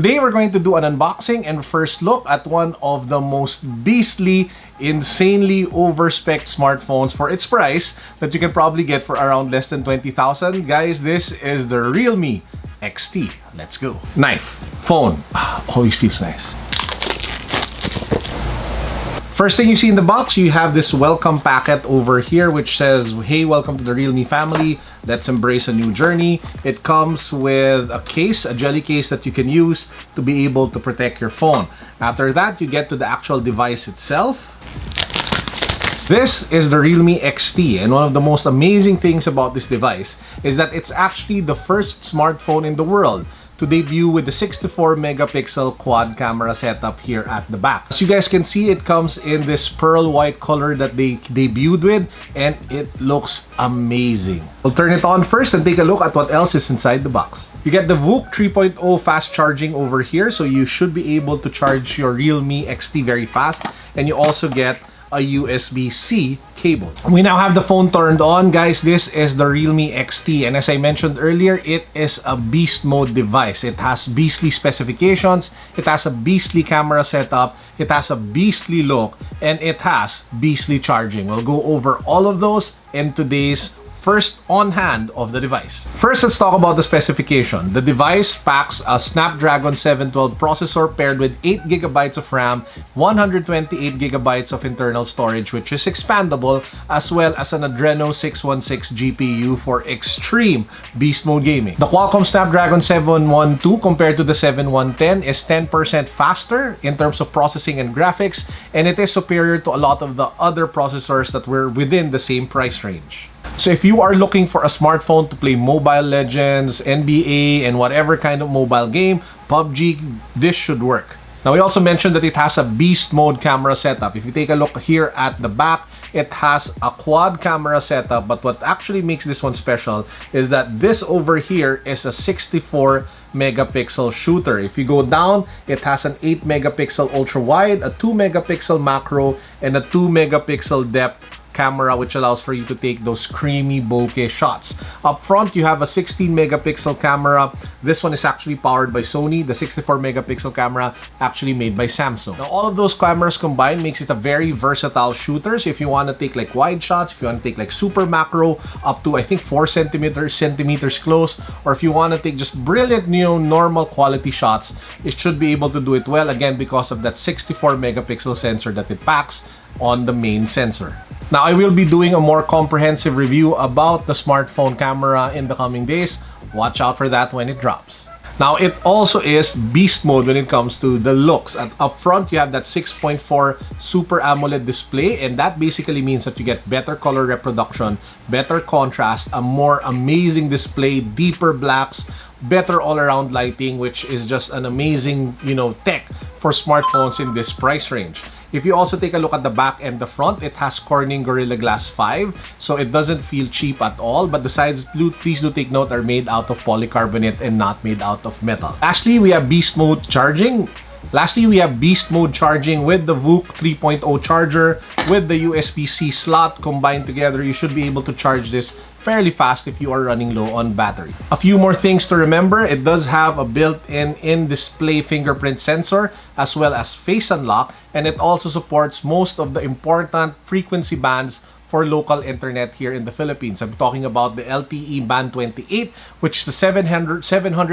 Today, we're going to do an unboxing and first look at one of the most beastly, insanely overspec'd smartphones for its price that you can probably get for around less than 20,000. Guys, this is the Realme XT. Let's go. Knife, phone, always feels nice. First thing you see in the box, you have this welcome packet over here which says, hey, welcome to the Realme family. Let's embrace a new journey. It comes with a case, a jelly case that you can use to be able to protect your phone. After that, you get to the actual device itself. This is the Realme XT, and one of the most amazing things about this device is that it's actually the first smartphone in the world to debut with the 64 megapixel quad camera setup here at the back. As you guys can see, it comes in this pearl white color that they debuted with, and it looks amazing. We'll turn it on first and take a look at what else is inside the box. You get the VOOC 3.0 fast charging over here, so you should be able to charge your Realme XT very fast, and you also get a USB-C cable. We now have the phone turned on. Guys, this is the Realme XT, and as I mentioned earlier, it is a beast mode device. It has beastly specifications, it has a beastly camera setup, it has a beastly look, and it has beastly charging. We'll go over all of those in today's first on hand of the device. First, let's talk about the specification. The device packs a Snapdragon 712 processor paired with 8GB of RAM, 128GB of internal storage which is expandable, as well as an Adreno 616 GPU for extreme beast mode gaming. The Qualcomm Snapdragon 712 compared to the 7110 is 10% faster in terms of processing and graphics, and it is superior to a lot of the other processors that were within the same price range. So if you are looking for a smartphone to play Mobile Legends, NBA, and whatever kind of mobile game, PUBG, this should work. Now, we also mentioned that it has a beast mode camera setup. If you take a look here at the back, it has a quad camera setup, but what actually makes this one special is that this over here is a 64 megapixel shooter. If you go down, it has an 8 megapixel ultra wide, a 2 megapixel macro, and a 2 megapixel depth camera, which allows for you to take those creamy bokeh shots. Up front, you have a 16 megapixel camera. This one is actually powered by Sony. The 64 megapixel camera actually made by Samsung. Now, all of those cameras combined makes it a very versatile shooter. So if you want to take like wide shots, if you want to take like super macro up to I think 4 centimeters close, or if you want to take just brilliant, normal quality shots, it should be able to do it well, again because of that 64 megapixel sensor that it packs on the main sensor. Now, I will be doing a more comprehensive review about the smartphone camera in the coming days. Watch out for that when it drops. Now, it also is beast mode when it comes to the looks. Up front, you have that 6.4 Super AMOLED display, and that basically means that you get better color reproduction, better contrast, a more amazing display, deeper blacks, better all-around lighting, which is just an amazing, tech for smartphones in this price range. If you also take a look at the back and the front, it has Corning Gorilla Glass 5, so it doesn't feel cheap at all, but the sides, please do take note, are made out of polycarbonate and not made out of metal. Lastly, we have beast mode charging. with the VOOC 3.0 charger with the USB-C slot combined together. You should be able to charge this fairly fast if you are running low on battery. A few more things to remember: it does have a built-in in-display fingerprint sensor as well as face unlock, and it also supports most of the important frequency bands for local internet here in the Philippines. I'm talking about the LTE band 28, which is the 700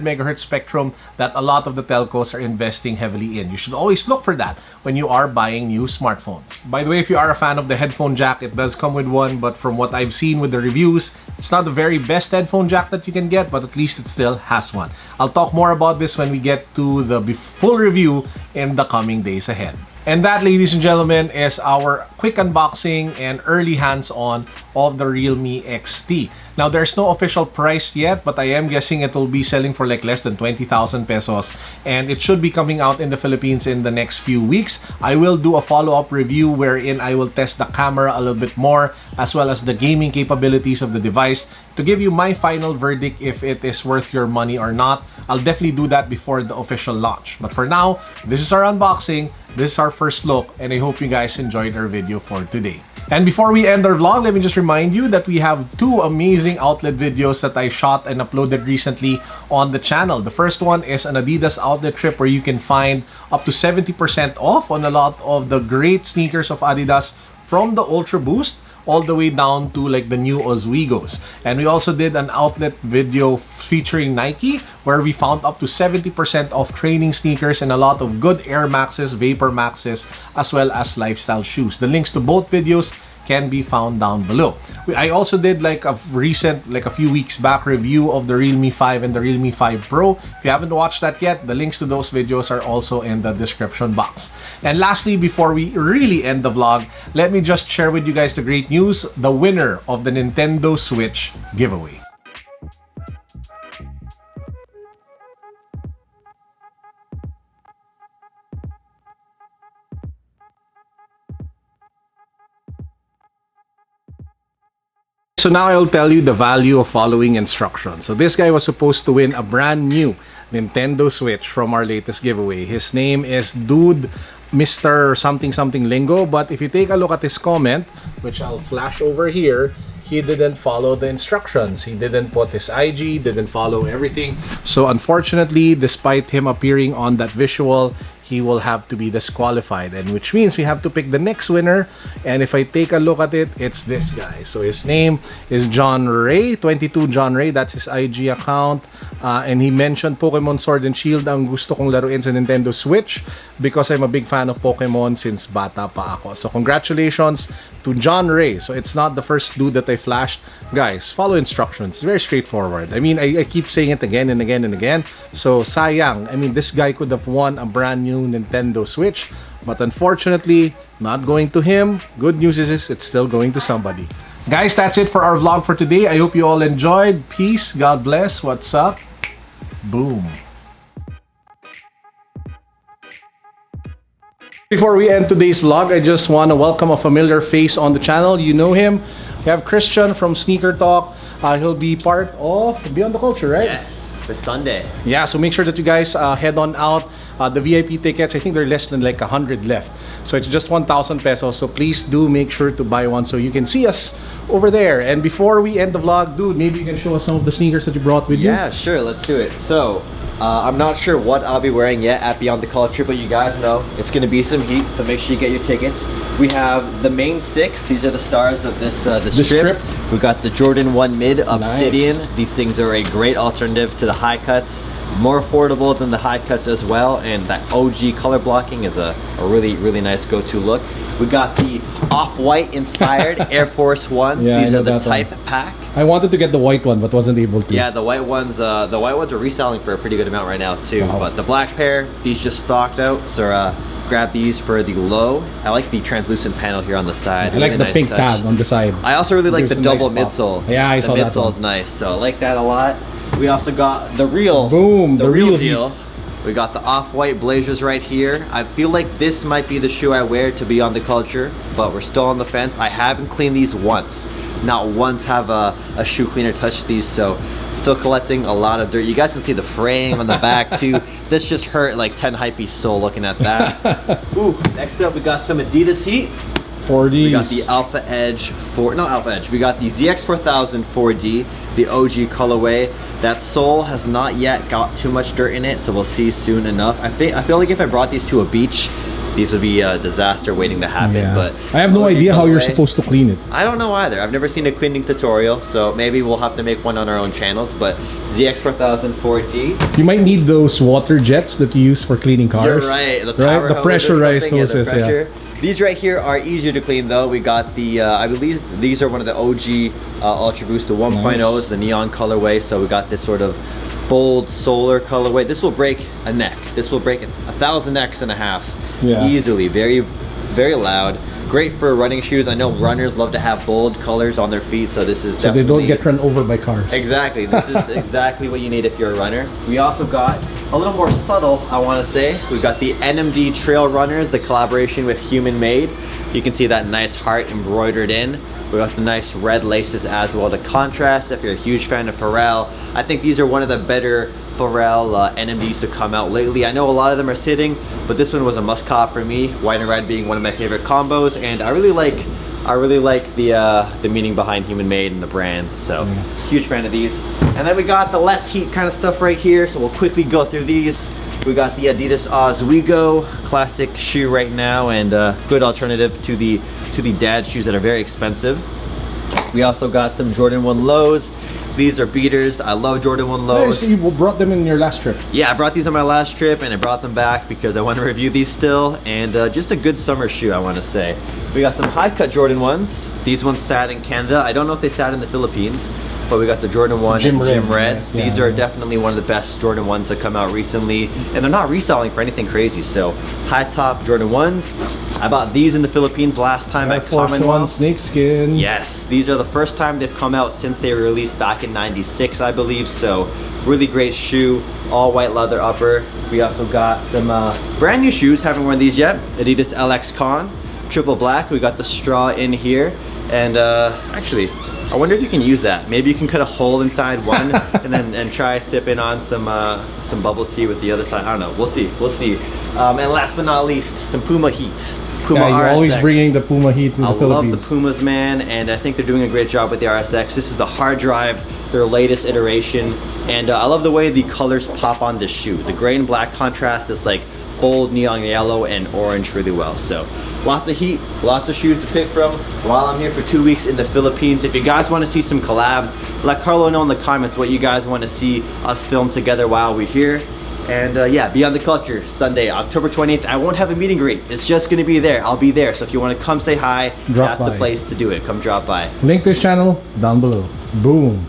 megahertz spectrum that a lot of the telcos are investing heavily in. You should always look for that when you are buying new smartphones. By the way, if you are a fan of the headphone jack, it does come with one, but from what I've seen with the reviews, it's not the very best headphone jack that you can get, but at least it still has one. I'll talk more about this when we get to the full review in the coming days ahead. And that, ladies and gentlemen, is our quick unboxing and early hands-on of the Realme XT. Now, there's no official price yet, but I am guessing it will be selling for like less than 20,000 pesos. And it should be coming out in the Philippines in the next few weeks. I will do a follow-up review wherein I will test the camera a little bit more, as well as the gaming capabilities of the device, to give you my final verdict if it is worth your money or not. I'll definitely do that before the official launch. But for now, this is our unboxing, this is our first look, and I hope you guys enjoyed our video for today. And before we end our vlog, let me just remind you that we have two amazing outlet videos that I shot and uploaded recently on the channel. The first one is an Adidas outlet trip where you can find up to 70% off on a lot of the great sneakers of Adidas, from the Ultra Boost all the way down to like the new Oswegos. And we also did an outlet video featuring Nike where we found up to 70% off training sneakers and a lot of good Air Maxes, Vapor Maxes, as well as lifestyle shoes. The links to both videos can be found down below. I also did like a recent, like a few weeks back, review of the Realme 5 and the Realme 5 Pro. If you haven't watched that yet, the links to those videos are also in the description box. And lastly, before we really end the vlog, let me just share with you guys the great news, the winner of the Nintendo Switch giveaway. So now I'll tell you the value of following instructions. So this guy was supposed to win a brand new Nintendo Switch from our latest giveaway. His name is Dude Mr. something something Lingo, but if you take a look at his comment, which I'll flash over here, he didn't follow the instructions. He didn't put his IG, didn't follow everything. So unfortunately, despite him appearing on that visual, he will have to be disqualified, and which means we have to pick the next winner. And if I take a look at it, it's this guy. So his name is John Ray, 22 John Ray. That's his IG account. And he mentioned Pokemon Sword and Shield ang gusto kong laruin sa Nintendo Switch because I'm a big fan of Pokemon since bata pa ako. So congratulations to John Ray. So it's not the first dude that I flashed. Guys, follow instructions. It's very straightforward. I mean, I keep saying it again and again and again. So sayang. I mean, this guy could have won a brand new Nintendo Switch, but unfortunately, not going to him. Good news is it's still going to somebody. Guys, that's it for our vlog for today. I hope you all enjoyed. Peace. God bless. What's up? Boom. Before we end today's vlog, I just want to welcome a familiar face on the channel. You know him. We have Christian from Sneaker Talk. He'll be part of Beyond the Culture, right? Yes, this Sunday. Yeah, so make sure that you guys head on out. The VIP tickets, I think they're less than like 100 left. So it's just 1,000 pesos. So please do make sure to buy one so you can see us over there. And before we end the vlog, dude, maybe you can show us some of the sneakers that you brought with you. Yeah, sure, let's do it. So, I'm not sure what I'll be wearing yet at Beyond the Culture, but you guys know it's going to be some heat, so make sure you get your tickets. We have the main six. These are the stars of this strip. We got the Jordan 1 Mid Obsidian. Nice. These things are a great alternative to the high cuts. More affordable than the high cuts as well, and that OG color blocking is a really, really nice go-to look. We got the off-white inspired Air Force Ones. Yeah, these are the type pack. I wanted to get the white one, but wasn't able to. Yeah, the white ones are reselling for a pretty good amount right now too. Wow. But the black pair, these just stocked out, so grab these for the low. I like the translucent panel here on the side. I like the nice pink touch. Tag on the side. I also really like the double midsole. Yeah, I saw that. The midsole is nice, so I like that a lot. We also got the real, the real deal. We got the off-white Blazers right here. I feel like this might be the shoe I wear to Beyond the Culture, but we're still on the fence. I haven't cleaned these once. Not once have a shoe cleaner touched these, so still collecting a lot of dirt. You guys can see the frame on the back too. This just hurt like 10 hypebeast soul looking at that. Ooh, next up we got some Adidas Heat. 4Ds. We got the Alpha Edge we got the ZX4000 4D, the OG colorway. That sole has not yet got too much dirt in it, so we'll see soon enough. I feel like if I brought these to a beach, these would be a disaster waiting to happen. Yeah. But I have no idea how you're supposed to clean it. I don't know either. I've never seen a cleaning tutorial, so maybe we'll have to make one on our own channels. But ZX4000 4D. You might need those water jets that you use for cleaning cars. You're right. The pressurized hoses. Yeah. These right here are easier to clean though. We got the, I believe these are one of the OG Ultra Boost, the 1.0s, nice. The neon colorway. So we got this sort of bold solar colorway. This will break a neck. This will break 1,000 necks and a half easily. Very, very loud. Great for running shoes. I know runners love to have bold colors on their feet, so this is definitely... they don't get run over by cars. Exactly. This is exactly what you need if you're a runner. We also got a little more subtle, I want to say. We've got the NMD Trail Runners, the collaboration with Human Made. You can see that nice heart embroidered in. We got the nice red laces as well to contrast. If you're a huge fan of Pharrell, I think these are one of the better Pharrell NMDs to come out lately. I know a lot of them are sitting, but this one was a must cop for me. White and red being one of my favorite combos, and I really like I really like the meaning behind human made and the brand, so huge fan of these. And then we got the less heat kind of stuff right here, so we'll quickly go through these. We got the Adidas Oswego, classic shoe right now, and good alternative to the dad shoes that are very expensive. We also got some Jordan 1 lows. These are beaters. I love Jordan 1 lows. Nice. You brought them in your last trip. Yeah, I brought these on my last trip, and I brought them back because I want to review these still, and just a good summer shoe, I want to say. We got some high cut Jordan 1s. These ones sat in Canada. I don't know if they sat in the Philippines, but we got the Jordan 1 Gym and Gym Reds. Yeah, these are definitely one of the best Jordan 1s that come out recently, and they're not reselling for anything crazy. So high top Jordan 1s. I bought these in the Philippines last time at Commonwealth. Snakeskin. Yes, these are the first time they've come out since they were released back in '96, I believe. So really great shoe, all white leather upper. We also got some brand new shoes, haven't worn these yet. Adidas LX Con, triple black. We got the straw in here, and actually, I wonder if you can use that. Maybe you can cut a hole inside one and try sipping on some bubble tea with the other side. I don't know. We'll see. We'll see. And last but not least, some Puma Heats. Puma you're RSX. always bringing the Puma Heat in the Philippines. I love the Pumas, man, and I think they're doing a great job with the RSX. This is the hard drive, their latest iteration, and I love the way the colors pop on this shoe. The gray and black contrast is like bold neon yellow and orange really well. So lots of heat, lots of shoes to pick from while I'm here for 2 weeks in the Philippines. If you guys want to see some collabs, let Carlo know in the comments what you guys want to see us film together while we're here. And yeah, Beyond the Culture, Sunday, October 20th. I won't have a meet and greet. It's just going to be there. I'll be there. So if you want to come say hi, that's the place to do it. Come drop by. Link this channel down below. Boom.